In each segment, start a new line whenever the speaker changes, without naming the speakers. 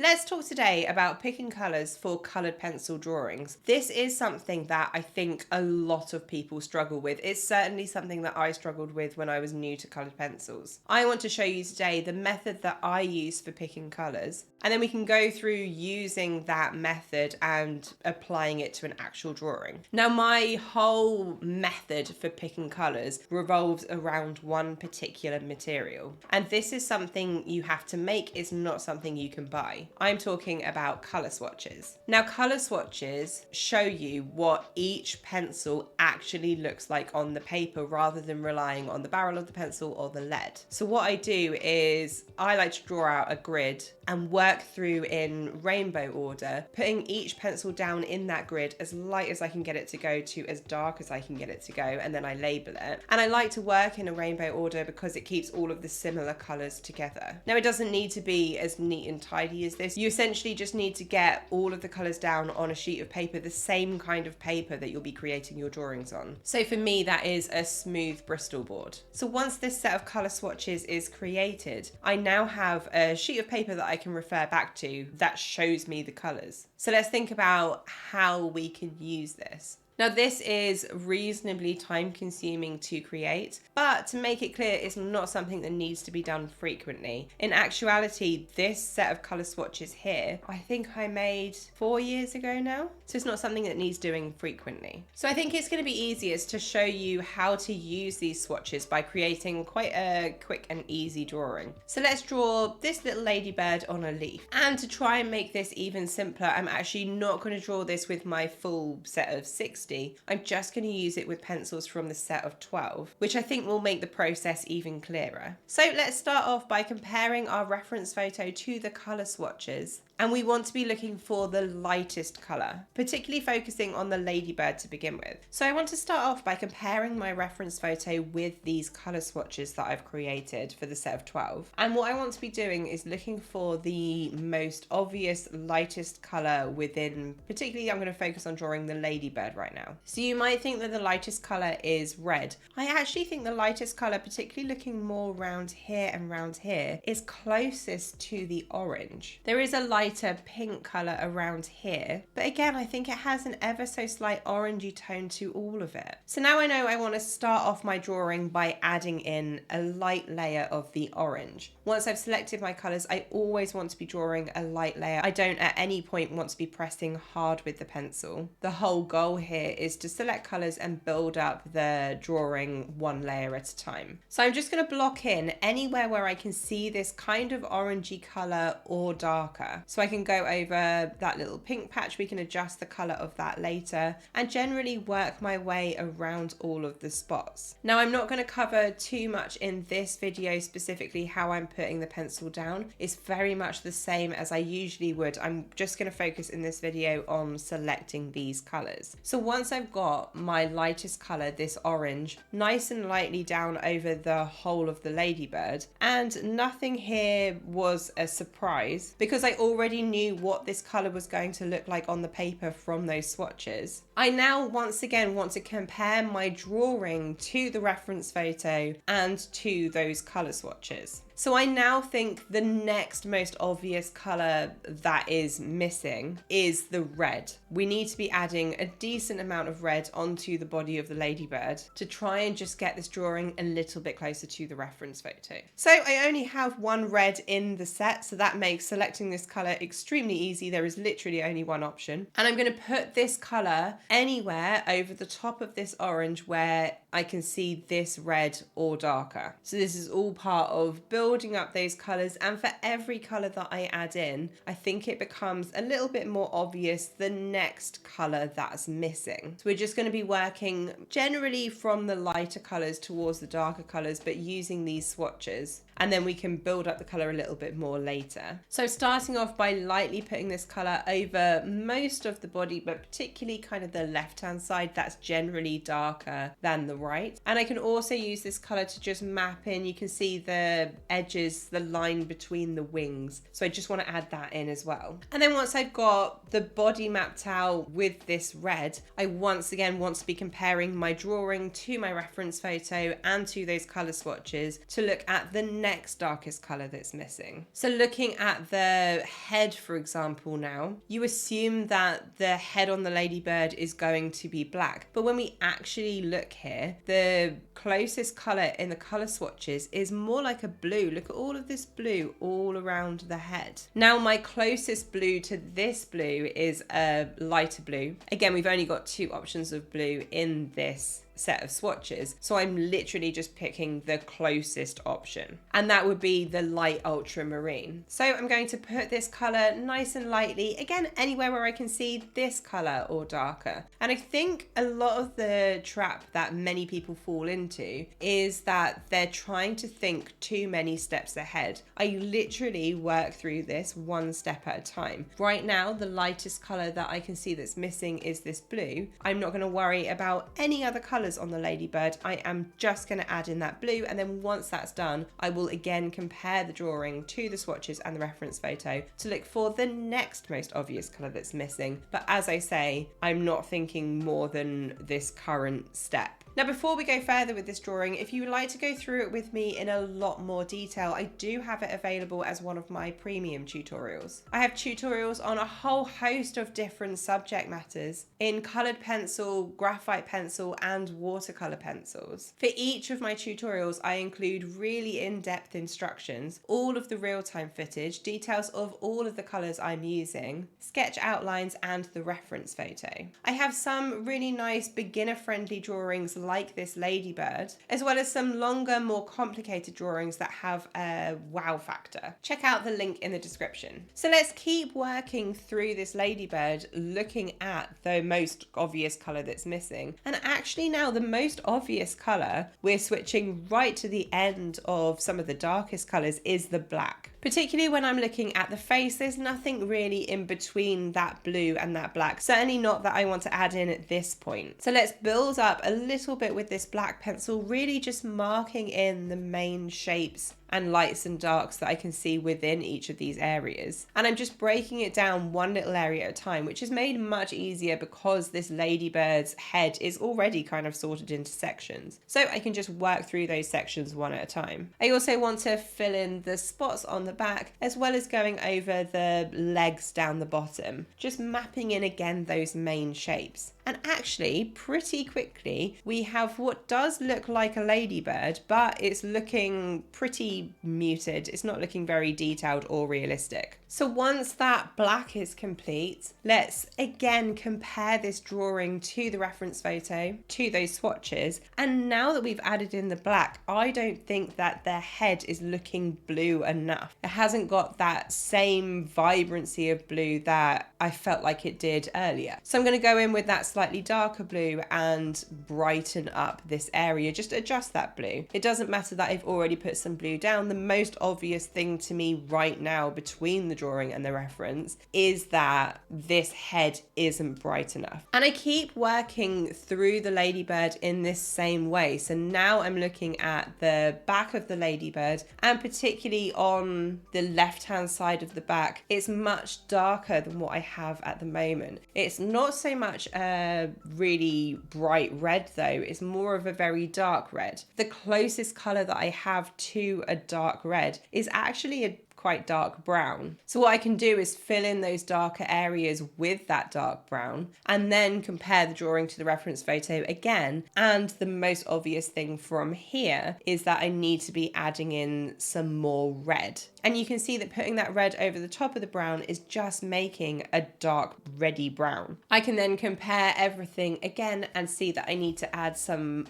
Let's talk today about picking colours for coloured pencil drawings. This is something that I think a lot of people struggle with. It's certainly something that I struggled with when I was new to coloured pencils. I want to show you today the method that I use for picking colours, and then we can go through using that method and applying it to an actual drawing. Now, my whole method for picking colours revolves around one particular material, and this is something you have to make, it's not something you can buy. I'm talking about colour swatches. Now, colour swatches show you what each pencil actually looks like on the paper rather than relying on the barrel of the pencil or the lead. So what I do is I like to draw out a grid and work through in rainbow order, putting each pencil down in that grid as light as I can get it to go to as dark as I can get it to go, and then I label it. And I like to work in a rainbow order because it keeps all of the similar colours together. Now, it doesn't need to be as neat and tidy as this. You essentially just need to get all of the colours down on a sheet of paper, the same kind of paper that you'll be creating your drawings on. So for me, that is a smooth Bristol board. So once this set of colour swatches is created, I now have a sheet of paper that I can refer back to that shows me the colours. So let's think about how we can use this. Now, this is reasonably time consuming to create, but to make it clear, it's not something that needs to be done frequently. In actuality, this set of colour swatches here, I think I made 4 years ago now. So it's not something that needs doing frequently. So I think it's going to be easiest to show you how to use these swatches by creating quite a quick and easy drawing. So let's draw this little ladybird on a leaf. And to try and make this even simpler, I'm actually not going to draw this with my full set of 60. I'm just going to use it with pencils from the set of 12, which I think will make the process even clearer. So let's start off by comparing our reference photo to the colour swatches. And we want to be looking for the lightest colour, particularly focusing on the ladybird to begin with. So I want to start off by comparing my reference photo with these colour swatches that I've created for the set of 12. And what I want to be doing is looking for the most obvious, lightest colour within, particularly I'm going to focus on drawing the ladybird right now. So you might think that the lightest colour is red. I actually think the lightest colour, particularly looking more round here and round here, is closest to the orange. There is a lighter pink colour around here, but again, I think it has an ever so slight orangey tone to all of it. So now I know I want to start off my drawing by adding in a light layer of the orange. Once I've selected my colours, I always want to be drawing a light layer. I don't at any point want to be pressing hard with the pencil. The whole goal here is to select colours and build up the drawing one layer at a time. So I'm just going to block in anywhere where I can see this kind of orangey colour or darker. So I can go over that little pink patch, we can adjust the colour of that later, and generally work my way around all of the spots. Now, I'm not going to cover too much in this video specifically how I'm putting the pencil down. It's very much the same as I usually would. I'm just going to focus in this video on selecting these colours. So once I've got my lightest colour, this orange, nice and lightly down over the whole of the ladybird, and nothing here was a surprise because I already knew what this colour was going to look like on the paper from those swatches. I now once again want to compare my drawing to the reference photo and to those colour swatches. So I now think the next most obvious colour that is missing is the red. We need to be adding a decent amount of red onto the body of the ladybird to try and just get this drawing a little bit closer to the reference photo. So I only have one red in the set, so that makes selecting this colour extremely easy. There is literally only one option. And I'm going to put this colour anywhere over the top of this orange where I can see this red or darker. So this is all part of building up those colours, and for every colour that I add in, I think it becomes a little bit more obvious the next colour that's missing. So we're just going to be working generally from the lighter colours towards the darker colours, but using these swatches. And then we can build up the colour a little bit more later. So starting off by lightly putting this colour over most of the body, but particularly kind of the left-hand side, that's generally darker than the right. And I can also use this colour to just map in. You can see the edges, the line between the wings. So I just want to add that in as well. And then once I've got the body mapped out with this red, I once again want to be comparing my drawing to my reference photo and to those colour swatches to look at the next darkest color that's missing. So looking at the head, for example, now, you assume that the head on the ladybird is going to be black. But when we actually look here, the closest color in the color swatches is more like a blue. Look at all of this blue all around the head. Now, my closest blue to this blue is a lighter blue. Again, we've only got 2 options of blue in this set of swatches, so I'm literally just picking the closest option, and that would be the light ultramarine. So I'm going to put this color nice and lightly, again, anywhere where I can see this color or darker. And I think a lot of the trap that many people fall into is that they're trying to think too many steps ahead. I literally work through this one step at a time. Right now, the lightest color that I can see that's missing is this blue. I'm not going to worry about any other colors on the ladybird. I am just going to add in that blue, and then once that's done, I will again compare the drawing to the swatches and the reference photo to look for the next most obvious color that's missing. But as I say, I'm not thinking more than this current step. Now, before we go further with this drawing, if you would like to go through it with me in a lot more detail, I do have it available as one of my premium tutorials. I have tutorials on a whole host of different subject matters in colored pencil, graphite pencil, and watercolor pencils. For each of my tutorials, I include really in-depth instructions, all of the real-time footage, details of all of the colors I'm using, sketch outlines, and the reference photo. I have some really nice beginner-friendly drawings like this ladybird, as well as some longer, more complicated drawings that have a wow factor. Check out the link in the description. So let's keep working through this ladybird, looking at the most obvious color that's missing. And actually now the most obvious color, we're switching right to the end of some of the darkest colors, is the black. Particularly when I'm looking at the face, there's nothing really in between that blue and that black. Certainly not that I want to add in at this point. So let's build up a little bit with this black pencil, really just marking in the main shapes and lights and darks that I can see within each of these areas. And I'm just breaking it down one little area at a time, which is made much easier because this ladybird's head is already kind of sorted into sections. So I can just work through those sections one at a time. I also want to fill in the spots on the back, as well as going over the legs down the bottom, just mapping in again those main shapes. And actually, pretty quickly, we have what does look like a ladybird, but it's looking pretty muted. It's not looking very detailed or realistic. So once that black is complete, let's again compare this drawing to the reference photo, to those swatches. And now that we've added in the black, I don't think that their head is looking blue enough. It hasn't got that same vibrancy of blue that I felt like it did earlier. So I'm going to go in with that slightly darker blue and brighten up this area, just adjust that blue. It doesn't matter that I've already put some blue down. The most obvious thing to me right now between the drawing and the reference is that this head isn't bright enough. And I keep working through the ladybird in this same way. So now I'm looking at the back of the ladybird, and particularly on the left hand side of the back, it's much darker than what I have at the moment. It's not so much a really bright red though, it's more of a very dark red. The closest color that I have to a dark red is actually a quite dark brown. So what I can do is fill in those darker areas with that dark brown, and then compare the drawing to the reference photo again. And the most obvious thing from here is that I need to be adding in some more red. And you can see that putting that red over the top of the brown is just making a dark reddy brown. I can then compare everything again and see that I need to add some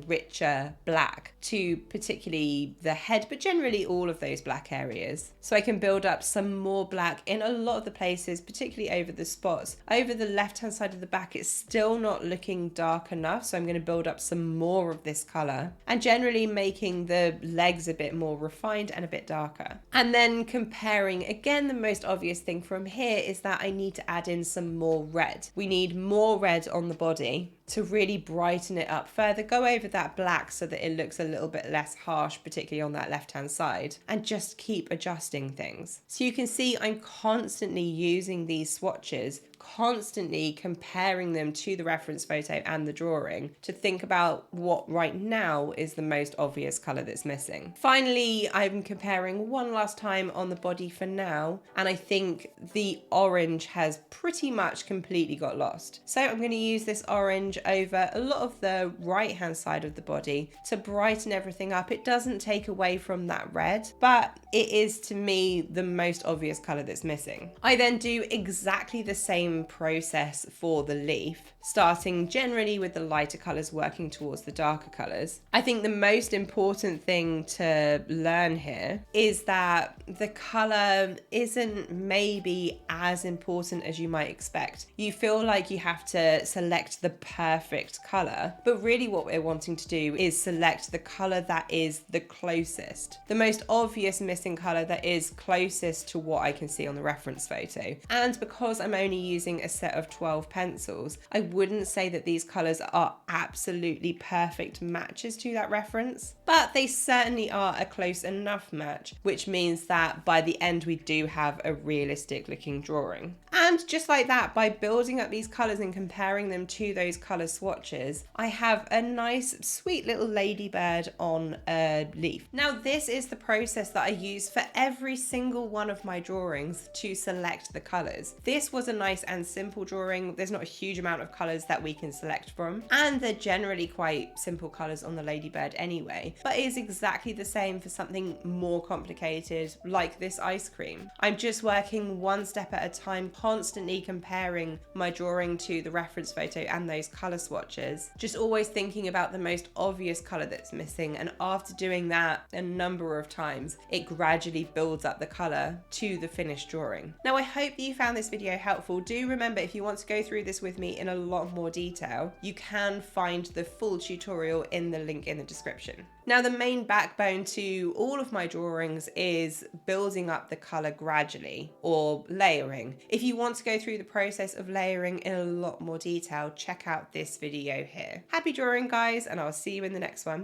richer black to particularly the head, but generally all of those black areas. So I can build up some more black in a lot of the places, particularly over the spots. Over the left hand side of the back, it's still not looking dark enough, so I'm going to build up some more of this color, and generally making the legs a bit more refined and a bit darker. And then comparing again, the most obvious thing from here is that I need to add in some more red. We need more red on the body, to really brighten it up further. Go over that black so that it looks a little bit less harsh, particularly on that left-hand side, and just keep adjusting things. So you can see I'm constantly using these swatches, constantly comparing them to the reference photo and the drawing to think about what right now is the most obvious colour that's missing. Finally, I'm comparing one last time on the body for now, and I think the orange has pretty much completely got lost. So I'm going to use this orange over a lot of the right hand side of the body to brighten everything up. It doesn't take away from that red, but it is to me the most obvious colour that's missing. I then do exactly the same process for the leaf, starting generally with the lighter colours, working towards the darker colours. I think the most important thing to learn here is that the colour isn't maybe as important as you might expect. You feel like you have to select the perfect colour, but really what we're wanting to do is select the colour that is the closest, the most obvious missing colour that is closest to what I can see on the reference photo. And because I'm only using a set of 12 pencils, I wouldn't say that these colours are absolutely perfect matches to that reference, but they certainly are a close enough match, which means that by the end we do have a realistic looking drawing. And just like that, by building up these colours and comparing them to those colour swatches, I have a nice sweet little ladybird on a leaf. Now this is the process that I use for every single one of my drawings to select the colours. This was a nice and simple drawing. There's not a huge amount of colours that we can select from, and they're generally quite simple colours on the ladybird anyway, but it is exactly the same for something more complicated like this ice cream. I'm just working one step at a time, constantly comparing my drawing to the reference photo and those colour swatches, just always thinking about the most obvious colour that's missing, and after doing that a number of times, it gradually builds up the colour to the finished drawing. Now I hope that you found this video helpful. Do remember, if you want to go through this with me in a lot more detail, you can find the full tutorial in the link in the description. Now the main backbone to all of my drawings is building up the colour gradually, or layering. If you want to go through the process of layering in a lot more detail, check out this video here. Happy drawing guys, and I'll see you in the next one.